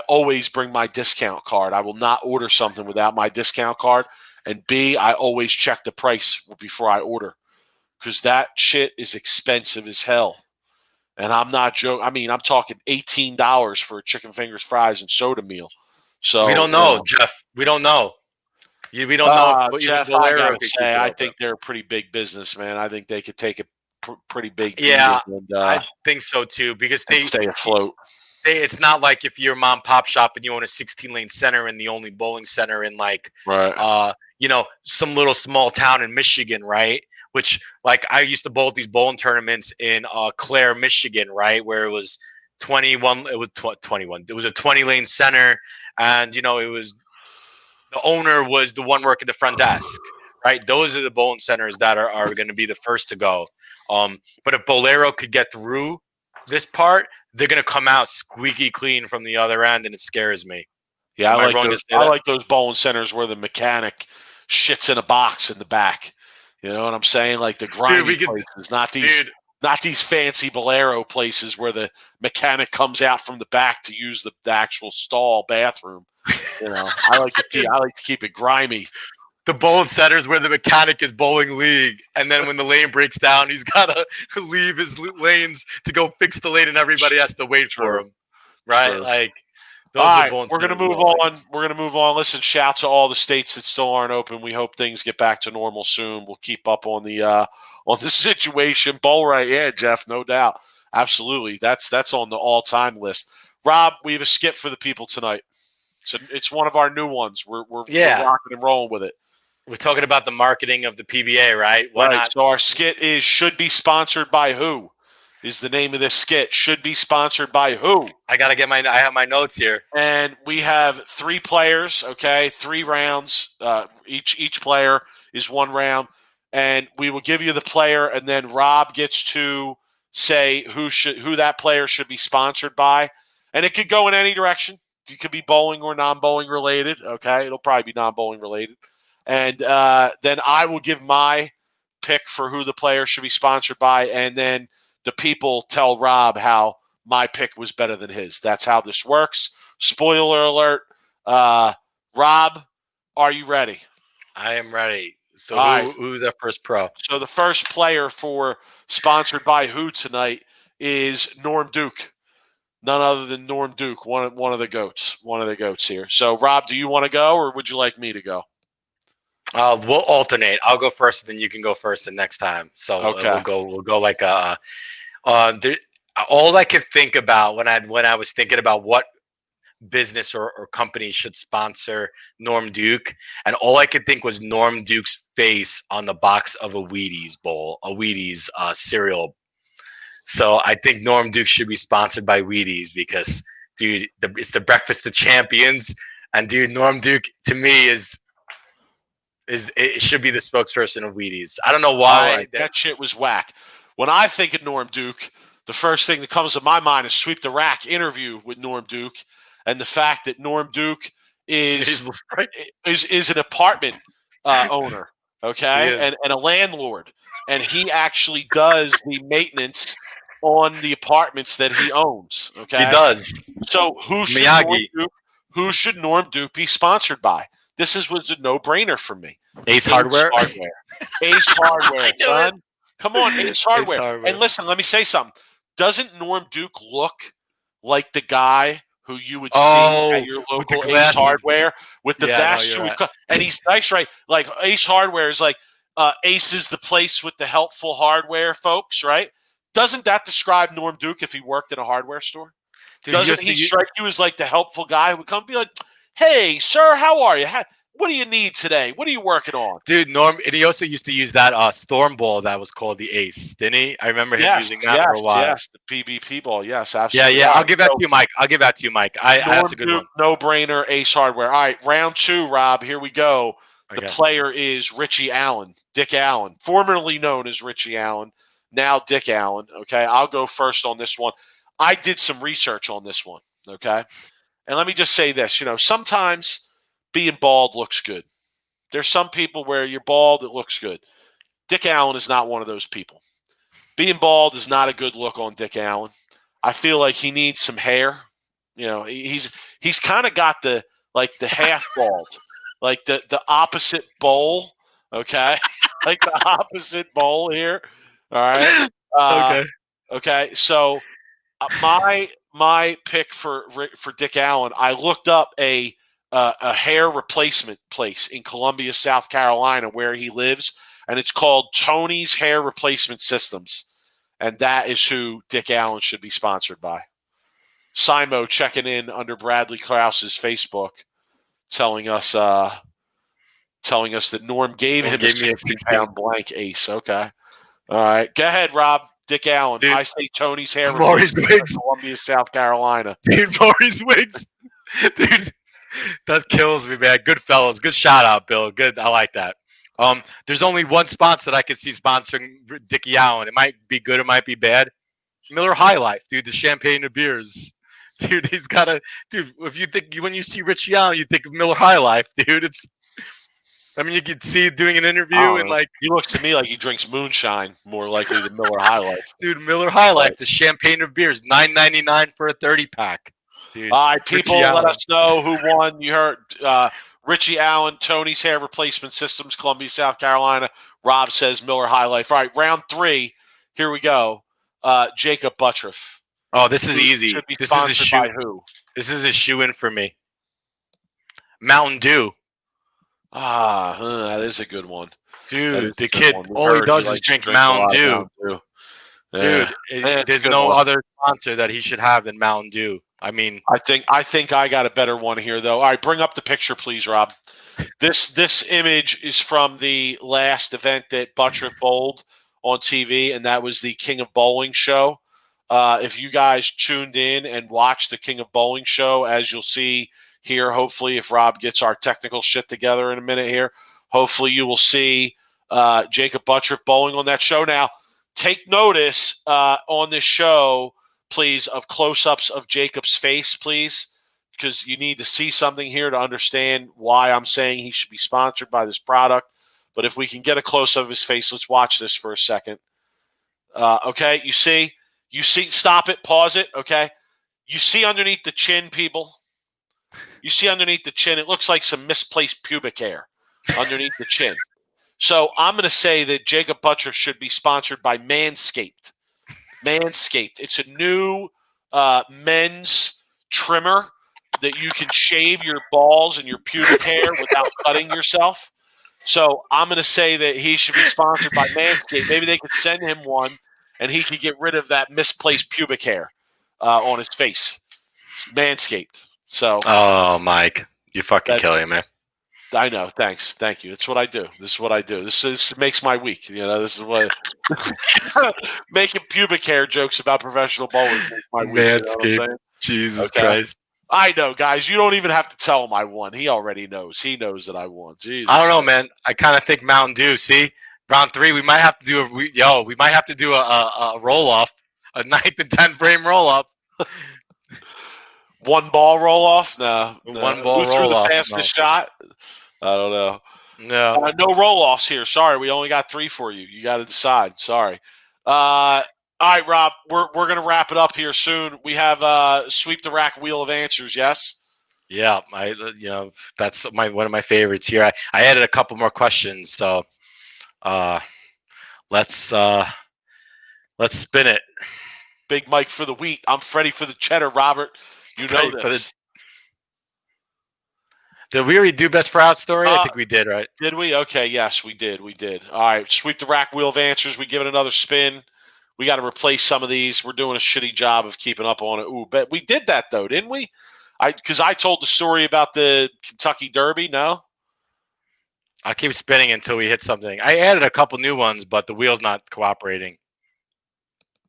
always bring my discount card. I will not order something without my discount card. And B, I always check the price before I order, because that shit is expensive as hell. And I'm not joking. I mean, I'm talking $18 for a chicken fingers, fries, and soda meal. So we don't know, Jeff. We don't know. We don't know if Jeff, Bolero I gotta could keep say, it I open. think they're a pretty big business, man. I think they could take a pretty big Yeah, beating, I think so too, because they stay afloat. It's not like if you're a mom pop shop and you own a 16-lane center and the only bowling center in like some little small town in Michigan, right? Which, like, I used to bowl at these bowling tournaments in Clare, Michigan, right, where it was 21. It was 21. It was a 20-lane center, and it was the owner was the one working the front desk, right? Those are the bowling centers that are going to be the first to go. But if Bolero could get through this part, they're going to come out squeaky clean from the other end, and it scares me. Yeah, I like those bowling centers where the mechanic shits in a box in the back. You know what I'm saying? Like the grimy places, not these fancy Bolero places where the mechanic comes out from the back to use the actual stall bathroom. I like to keep it grimy. The bowling centers where the mechanic is bowling league, and then when the lane breaks down, he's got to leave his lanes to go fix the lane, and everybody has to wait for him, right? True. Like, all right, we're gonna move on. We're gonna move on. Listen, shout to all the states that still aren't open. We hope things get back to normal soon. We'll keep up on the situation. Bowl right, yeah, Jeff, no doubt, absolutely. That's on the all-time list. Rob, we have a skip for the people tonight. It's one of our new ones. We're rocking and rolling with it. We're talking about the marketing of the PBA, right? Why not? So our skit is should be sponsored by who? Is the name of this skit. Should be sponsored by who? I have my notes here. And we have 3 players, okay? 3 rounds. Each player is 1 round. And we will give you the player, and then Rob gets to say who that player should be sponsored by. And it could go in any direction. It could be bowling or non-bowling related, okay? It'll probably be non-bowling related. And then I will give my pick for who the player should be sponsored by, and then the people tell Rob how my pick was better than his. That's how this works. Spoiler alert. Rob, are you ready? I am ready. So who's that first pro? So the first player for sponsored by who tonight is Norm Duke. None other than Norm Duke, one of the goats. One of the goats here. So, Rob, do you want to go, or would you like me to go? We'll alternate. I'll go first, and then you can go first the next time. So okay. We'll go like all I could think about when I was thinking about what business or company should sponsor Norm Duke, and all I could think was Norm Duke's face on the box of a Wheaties bowl, a Wheaties cereal. So I think Norm Duke should be sponsored by Wheaties because, dude, it's the breakfast of champions, and dude, Norm Duke to me is it should be the spokesperson of Wheaties. I don't know why. Right. That shit was whack. When I think of Norm Duke, the first thing that comes to my mind is Sweep the Rack interview with Norm Duke, and the fact that Norm Duke is an apartment owner, okay, and a landlord, and he actually does the maintenance on the apartments that he owns. Okay, he does. So who should Norm Duke be sponsored by? This was a no-brainer for me. Ace Hardware. Ace Hardware, son. Come on, Ace Hardware. And listen, let me say something. Doesn't Norm Duke look like the guy who you would see at your local Ace Hardware with the vast and he's nice, right? Like Ace Hardware is like Ace is the place with the helpful hardware folks, right? Doesn't that describe Norm Duke if he worked in a hardware store? Dude, doesn't he strike you as like the helpful guy who would come and be like, "Hey, sir, how are you? What do you need today? What are you working on?" Dude, Norm, and he also used to use that storm ball that was called the Ace, didn't he? I remember him using that for a while. Yes, the PvP ball. Yes, absolutely. Yeah. I'll give that to you, Mike. That's a good one. No-brainer, Ace Hardware. All right, round 2, Rob. Here we go. The player is Richie Allen, Dick Allen, formerly known as Richie Allen, now Dick Allen. Okay, I'll go first on this one. I did some research on this one. Okay, and let me just say this. Sometimes being bald looks good. There's some people where you're bald, it looks good. Dick Allen is not one of those people. Being bald is not a good look on Dick Allen. I feel like he needs some hair. He's kind of got the half bald, like the opposite bowl. Okay, like the opposite bowl here. All right. Okay. So my pick for Dick Allen, I looked up a hair replacement place in Columbia, South Carolina, where he lives, and it's called Tony's Hair Replacement Systems, and that is who Dick Allen should be sponsored by. Simo checking in under Bradley Krause's Facebook, telling us that Norm gave him a 60-pound blank Ace. Okay, all right, go ahead, Rob. Dick Allen. Dude, I say Tony's Hair Replacement, Columbia, South Carolina. Dude, Maurice Wiggs. Dude. That kills me, man. Good fellas. Good shout out, Bill. Good. I like that. There's only one sponsor that I can see sponsoring Dickie Allen. It might be good. It might be bad. Miller High Life, dude. The champagne of beers. Dude, he's got a... Dude, when you see Richie Allen, you think of Miller High Life, dude. You could see doing an interview and like... He looks to me like he drinks moonshine more likely than Miller High Life. Dude, Miller High Life, the champagne of beers. $9.99 for a 30-pack. Dude, all right, people, let us know who won. You heard Richie Allen, Tony's Hair Replacement Systems, Columbia, South Carolina. Rob says Miller High Life. All right, round 3. Here we go. Jacob Buttriff. Oh, this is easy. This is a shoe. By who? This is a shoe-in for me. Mountain Dew. That is a good one. Dude, the kid, all he does is drink Mountain Dew. Dude, there's no other sponsor that he should have than Mountain Dew. I think I got a better one here, though. All right, bring up the picture, please, Rob. This image is from the last event that Buttriff bowled on TV, and that was the King of Bowling show. If you guys tuned in and watched the King of Bowling show, as you'll see here, hopefully, if Rob gets our technical shit together in a minute here, hopefully you will see Jacob Buttriff bowling on that show. Now, take notice on this show, please, of close-ups of Jacob's face, please, because you need to see something here to understand why I'm saying he should be sponsored by this product. But if we can get a close-up of his face, let's watch this for a second. Okay, you see, stop it, pause it, okay? You see underneath the chin, people? You see underneath the chin, it looks like some misplaced pubic hair underneath the chin. So I'm going to say that Jacob Buttriff should be sponsored by Manscaped. Manscaped. It's a new men's trimmer that you can shave your balls and your pubic hair without cutting yourself. So I'm going to say that he should be sponsored by Manscaped. Maybe they could send him one, and he could get rid of that misplaced pubic hair on his face. Manscaped. So. Oh, Mike, you fucking kill him, man. I know. Thanks. Thank you. It's what I do. This is what I do. This makes my week. This is what making pubic hair jokes about professional bowling makes my week. You know what I'm saying? Jesus Okay. Christ. I know, guys. You don't even have to tell him I won. He already knows. He knows that I won. Jesus. I don't know, man. I kind of think Mountain Dew. See, round 3, we might have to do a roll off, a 9th and 10th frame roll off. One ball roll off? No. One ball Who threw roll the off? fastest shot? I don't know. No. No roll offs here. Sorry, we only got 3 for you. You got to decide. Sorry. All right, Rob. We're gonna wrap it up here soon. We have sweep the rack wheel of answers. Yes. Yeah, that's one of my favorites here. I added a couple more questions, so let's spin it. Big Mike for the wheat. I'm Freddie for the cheddar. Robert, you know this. Did we already do best for out story? I think we did, right? Did we? Okay, yes, we did. All right, sweep the rack wheel of answers. We give it another spin. We got to replace some of these. We're doing a shitty job of keeping up on it. Ooh, but we did that though, didn't we? Because I told the story about the Kentucky Derby. No, I'll keep spinning until we hit something. I added a couple new ones, but the wheel's not cooperating.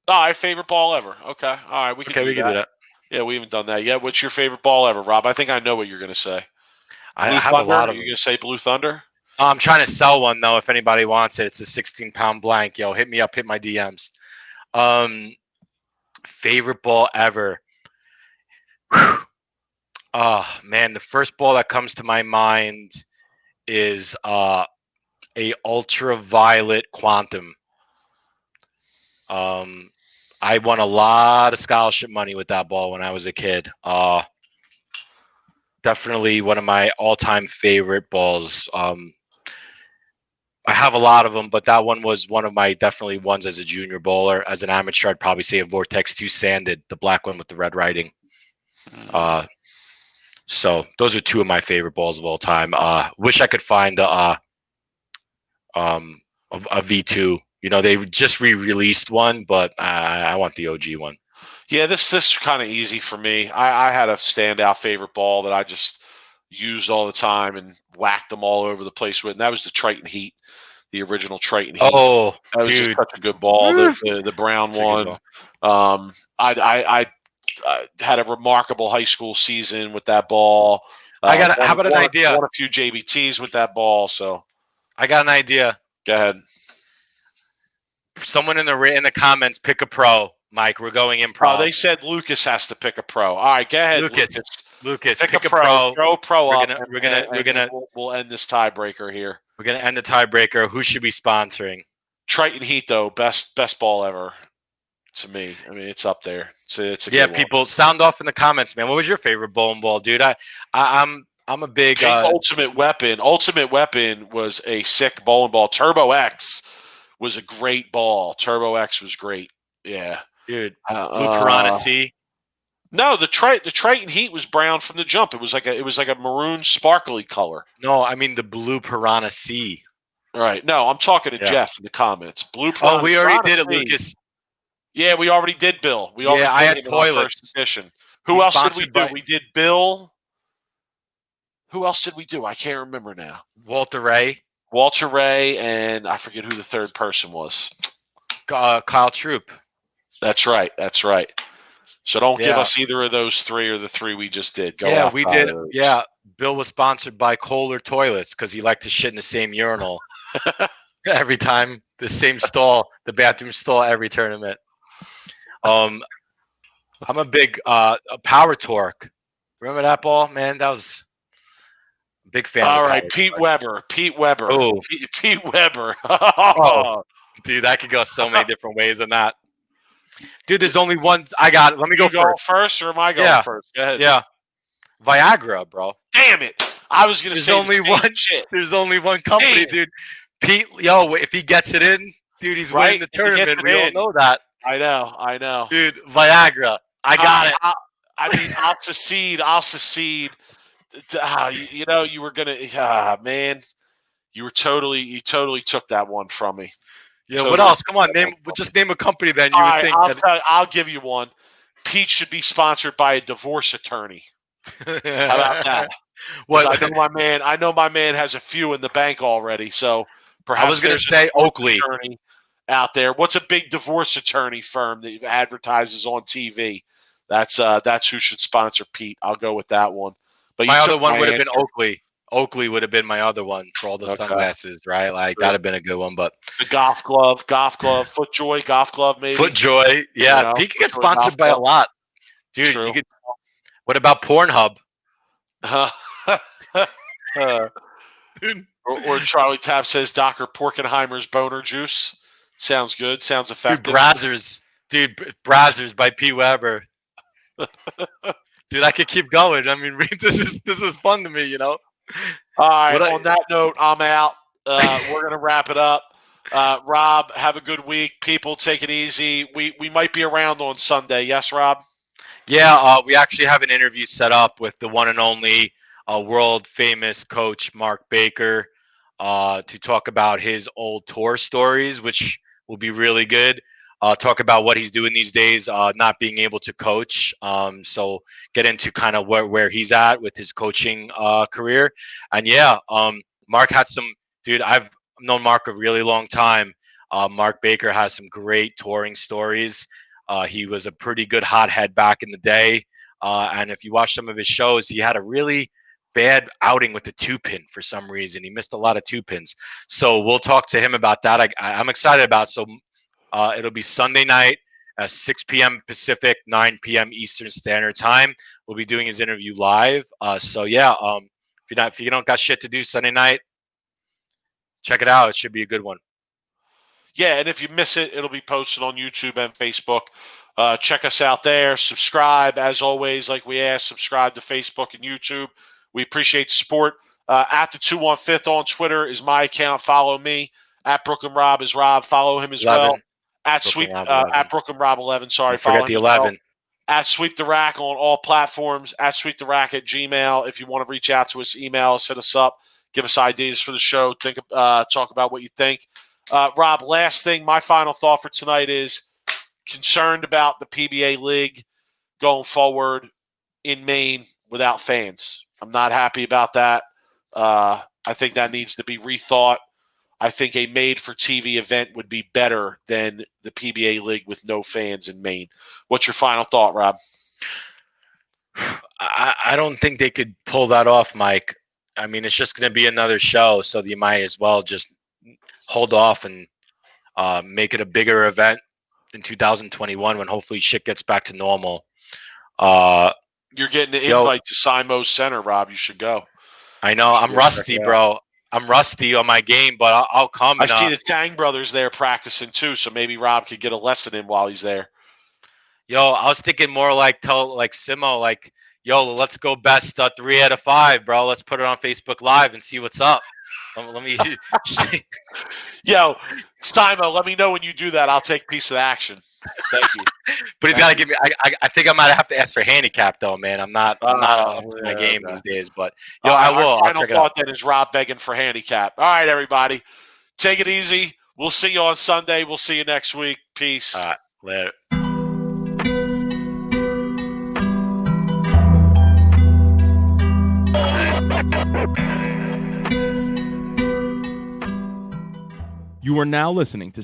All right, favorite ball ever. Okay, all right, we can do that. Yeah, we haven't done that yet. What's your favorite ball ever, Rob? I think I know what you're going to say. I have a lot of them. You're going to say Blue Thunder? I'm trying to sell one, though, if anybody wants it. It's a 16-pound blank. Yo, hit me up. Hit my DMs. Favorite ball ever. Oh, man. The first ball that comes to my mind is a ultraviolet quantum. I won a lot of scholarship money with that ball when I was a kid. Definitely one of my all-time favorite balls. I have a lot of them, but that one was one of my definitely ones as a junior bowler. As an amateur, I'd probably say a Vortex 2 sanded, the black one with the red writing. So those are 2 of my favorite balls of all time. Wish I could find a V2. They just re-released one, but I want the OG one. Yeah, this is kind of easy for me. I had a standout favorite ball that I just used all the time and whacked them all over the place with, and that was the Triton Heat, the original Triton Heat. Oh, that was dude, just such a good ball. The brown one. I had a remarkable high school season with that ball. How about an idea? Won a few JBTs with that ball. So I got an idea. Go ahead. Someone in the comments, pick a pro. Mike, we're going improv. They said Lucas has to pick a pro. All right, go ahead, Lucas, pick a pro. Throw a pro up. We'll end this tiebreaker here. We're gonna end the tiebreaker. Who should be sponsoring? Triton Heat, though, best ball ever to me. I mean, it's up there. It's a good people one. Sound off in the comments, man. What was your favorite bowling ball, dude? I'm a big Ultimate Weapon. Ultimate Weapon was a sick bowling ball. Turbo X was a great ball. Turbo X was great. Yeah. Dude, Blue Piranha C. No, the Triton Heat was brown from the jump. It was like a maroon sparkly color. No, I mean the Blue Piranha C. Right. No, I'm talking to Jeff in the comments. Blue Piranha. Oh, we already did it, Lucas. Yeah, we already did Bill. I had toilets. First edition. Who else did we do? We did Bill. Who else did we do? I can't remember now. Walter Ray, and I forget who the third person was. Kyle Troop. That's right. So don't give us either of those 3 or the 3 we just did. We did. Yeah, Bill was sponsored by Kohler Toilets because he liked to shit in the same urinal every time, the same stall, the bathroom stall every tournament. I'm a big Power Torque. Remember that ball, man? That was a big fan. All right, Pete Weber. Oh, Pete Weber. Oh, dude, that could go so many different ways in that. Dude, there's only one. I got it. Let me go first, or am I going first? Go ahead. Yeah. Viagra, bro. Damn it. I was going to say only one shit. There's only one company, dude. Pete, if he gets it in, dude, he's winning the tournament. We all know that. I know. Dude, Viagra. I got it. I'll secede. You were going to, man, you totally took that one from me. Yeah, what else? Come on, just name a company then. I'll give you one. Pete should be sponsored by a divorce attorney. How about that? What I know my man has a few in the bank already. So perhaps I was going to there's a say, divorce Oakley. attorney out there. What's a big divorce attorney firm that advertises on TV? That's who should sponsor Pete. I'll go with that one. But My other one would have been Oakley. Oakley would have been my other one for all the sunglasses, right? Like that'd have been a good one. But the golf glove, FootJoy golf glove, maybe. FootJoy, yeah. Pete could get sponsored by a lot, dude. You could. What about Pornhub? Or Charlie Tapp says Dr. Porkenheimer's boner juice. Sounds good. Sounds effective. Brazzers by P. Weber. Dude, I could keep going. I mean, this is fun to me, you know. All right. On that note, I'm out. We're gonna wrap it up. Rob, have a good week. People, take it easy. We might be around on Sunday. Yes, Rob? Yeah, we actually have an interview set up with the one and only world famous coach Mark Baker to talk about his old tour stories, which will be really good. Talk about what he's doing these days, not being able to coach. So get into kind of where he's at with his coaching career. And yeah, Mark had some, dude, I've known Mark a really long time. Mark Baker has some great touring stories. He was a pretty good hothead back in the day. And if you watch some of his shows, he had a really bad outing with the 2-pin for some reason. He missed a lot of 2-pins. So we'll talk to him about that. I'm excited about it. So it'll be Sunday night at 6 p.m. Pacific, 9 p.m. Eastern Standard Time. We'll be doing his interview live. So yeah, if you don't got shit to do Sunday night, check it out. It should be a good one. Yeah, and if you miss it, it'll be posted on YouTube and Facebook. Check us out there. Subscribe, as always, like we asked. Subscribe to Facebook and YouTube. We appreciate the support. At the 215th on Twitter is my account. Follow me. At Brooklyn Rob is Rob. Follow him as 11. well. At Brooklyn Rob 11. Sorry, don't forget the 11. At Sweep the Rack on all platforms. At Sweep the Rack at Gmail. If you want to reach out to us, email us, hit us up, give us ideas for the show. Talk about what you think. Rob, last thing, my final thought for tonight is concerned about the PBA League going forward in Maine without fans. I'm not happy about that. I think that needs to be rethought. I think a made-for-TV event would be better than the PBA League with no fans in Maine. What's your final thought, Rob? I don't think they could pull that off, Mike. I mean, it's just going to be another show, so you might as well just hold off and make it a bigger event in 2021 when hopefully shit gets back to normal. You're getting an invite to Simo's Center, Rob. You should go. I know. I'm rusty, bro. I'm rusty on my game, but I'll come. I see the Tang brothers there practicing too, so maybe Rob could get a lesson in while he's there. Yo, I was thinking more like Simo, like, yo, let's go best 3 out of 5, bro. Let's put it on Facebook Live and see what's up. Let me. Yo, Simo, let me know when you do that. I'll take a piece of the action. Thank you. But he's got to give me. I think I might have to ask for handicap though, man. I'm not up to my game these days. But yo, I will. Our final thought then is Rob begging for handicap. All right, everybody, take it easy. We'll see you on Sunday. We'll see you next week. Peace. All right, later. You are now listening to